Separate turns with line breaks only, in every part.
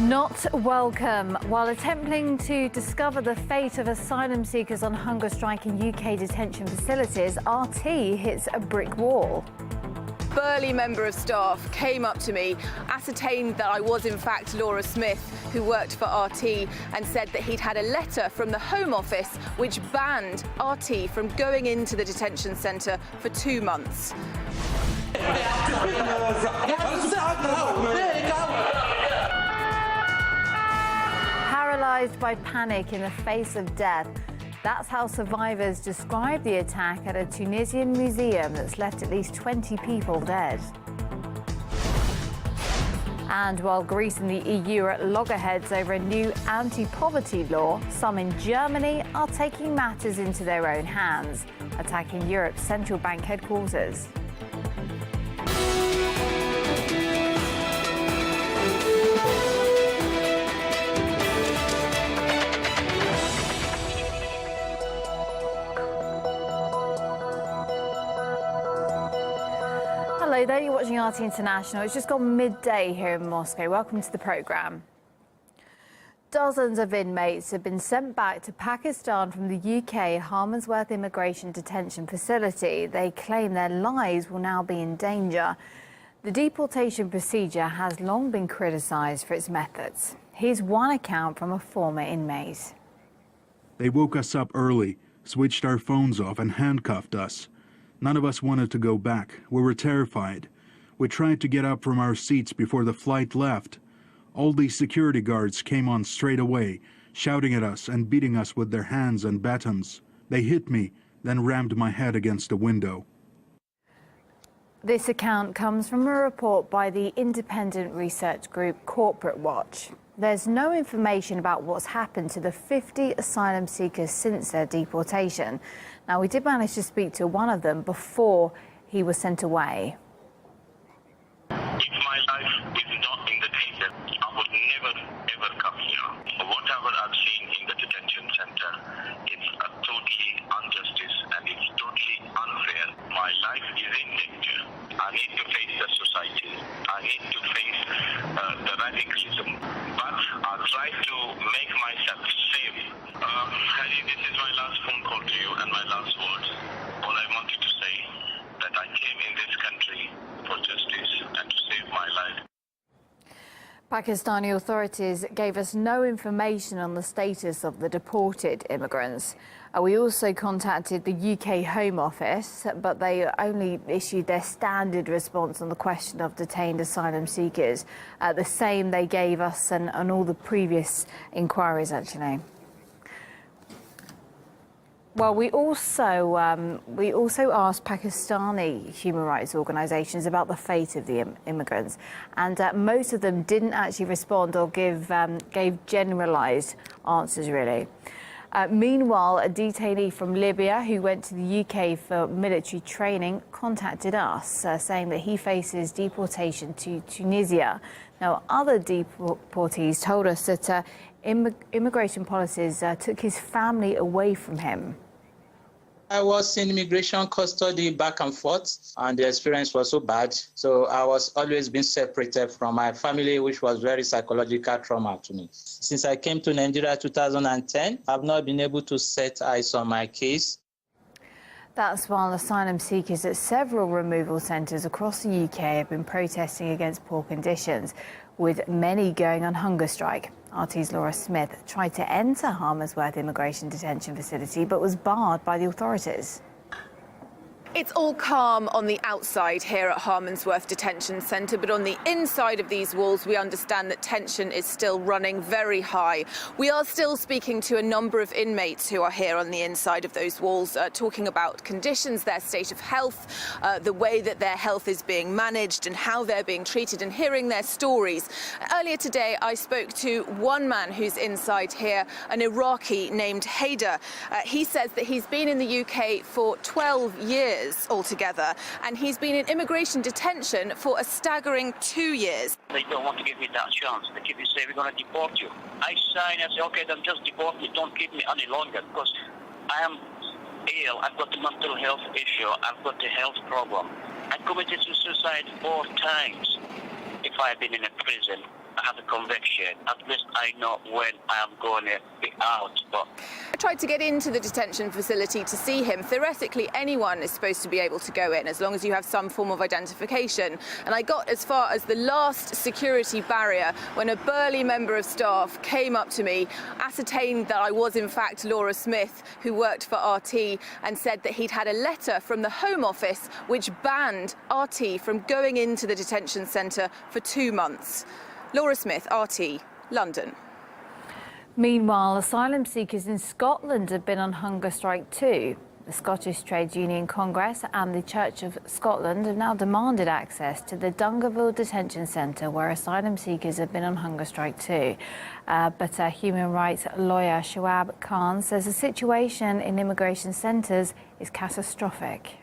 Not welcome. While attempting to discover the fate of asylum seekers on hunger strike in UK detention facilities, RT hits a brick wall.
Burly member of staff came up to me, ascertained that I was in fact Laura Smith, who worked for RT, and said that he'd had a letter from the Home Office which banned RT from going into the detention centre for 2 months.
Paralyzed by panic in the face of death. That's how survivors describe the attack at a Tunisian museum that's left at least 20 people dead. And while Greece and the EU are at loggerheads over a new anti-poverty law, some in Germany are taking matters into their own hands, attacking Europe's central bank headquarters. Hello there, you're watching RT International. It's just gone midday here in Moscow. Welcome to the programme. Dozens of inmates have been sent back to Pakistan from the UK Harmondsworth Immigration Detention Facility. They claim their lives will now be in danger. The deportation procedure has long been criticised for its methods. Here's one account from a former inmate.
They woke us up early, switched our phones off and handcuffed us. None of us wanted to go back. We were terrified. We tried to get up from our seats before the flight left. All these security guards came on straight away, shouting at us and beating us with their hands and batons. They hit me, then rammed my head against a window.
This account comes from a report by the independent research group Corporate Watch. There's no information about what's happened to the 50 asylum seekers since their deportation. Now, we did manage to speak to one of them before he was sent away.
If my life is not in the danger, I would never, ever come here. Whatever I've seen in the detention center, it's a totally injustice and it's totally unfair. My life is in danger. I need to face the society. I need to face the radicalism. But I'll try to make myself safe. Harry, this is my last phone call to you and my last words. All I wanted to say that I came in this country for justice and to save my life.
Pakistani authorities gave us no information on the status of the deported immigrants. We also contacted the UK Home Office, but they only issued their standard response on the question of detained asylum seekers. The same they gave us on all the previous inquiries, actually. Well, we also asked Pakistani human rights organisations about the fate of the immigrants, and most of them didn't actually respond or gave generalised answers, really. Meanwhile, a detainee from Libya who went to the UK for military training contacted us, saying that he faces deportation to Tunisia. Now, other deportees told us that immigration policies took his family away from him.
I was in immigration custody back and forth, and the experience was so bad. So I was always being separated from my family, which was very psychological trauma to me. Since I came to Nigeria in 2010, I've not been able to set eyes on my case.
That's while asylum seekers at several removal centres across the UK have been protesting against poor conditions, with many going on hunger strike. RT's Laura Smith tried to enter Harmondsworth Immigration Detention Facility but was barred by the authorities.
It's all calm on the outside here at Harmondsworth Detention Centre, but on the inside of these walls, we understand that tension is still running very high. We are still speaking to a number of inmates who are here on the inside of those walls, talking about conditions, their state of health, the way that their health is being managed and how they're being treated, and hearing their stories. Earlier today, I spoke to one man who's inside here, an Iraqi named Haider. He says that he's been in the UK for 12 years altogether, and he's been in immigration detention for a staggering 2 years.
They don't want to give me that chance. They keep saying, we're going to deport you. I sign and say, okay, then just deport me. Don't keep me any longer, because I am ill. I've got a mental health issue. I've got a health problem. I committed suicide 4 times. If I had been in a prison, have a conviction, at least I know when I am going to be out. But
I tried to get into the detention facility to see him. Theoretically, anyone is supposed to be able to go in as long as you have some form of identification. And I got as far as the last security barrier when a burly member of staff came up to me, ascertained that I was in fact Laura Smith, who worked for RT, and said that he'd had a letter from the Home Office which banned RT from going into the detention centre for 2 months. Laura Smith, RT, London.
Meanwhile, asylum seekers in Scotland have been on hunger strike too. The Scottish Trades Union Congress and the Church of Scotland have now demanded access to the Dungerville Detention Centre, where asylum seekers have been on hunger strike too. But human rights lawyer Shoaib Khan says the situation in immigration centres is catastrophic.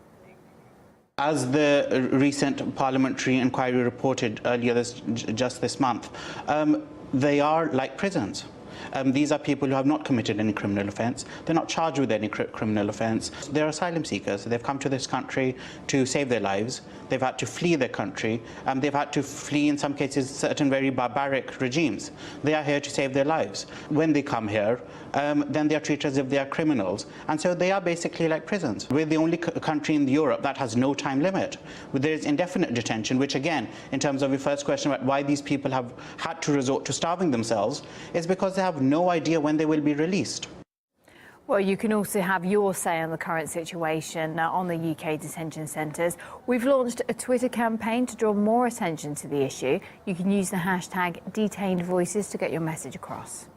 As the recent parliamentary inquiry reported earlier just this month, they are like prisons. These are people who have not committed any criminal offence. They're not charged with any criminal offence. They're asylum seekers. They've come to this country to save their lives. They've had to flee their country. They've had to flee, in some cases, certain very barbaric regimes. They are here to save their lives. When they come here, then they are treated as if they are criminals. And so they are basically like prisons. We're the only country in Europe that has no time limit. There is indefinite detention, which again, in terms of your first question about why these people have had to resort to starving themselves, is because they have no idea when they will be released.
Well, you can also have your say on the current situation on the UK detention centres. We've launched a Twitter campaign to draw more attention to the issue. You can use the hashtag #DetainedVoices to get your message across.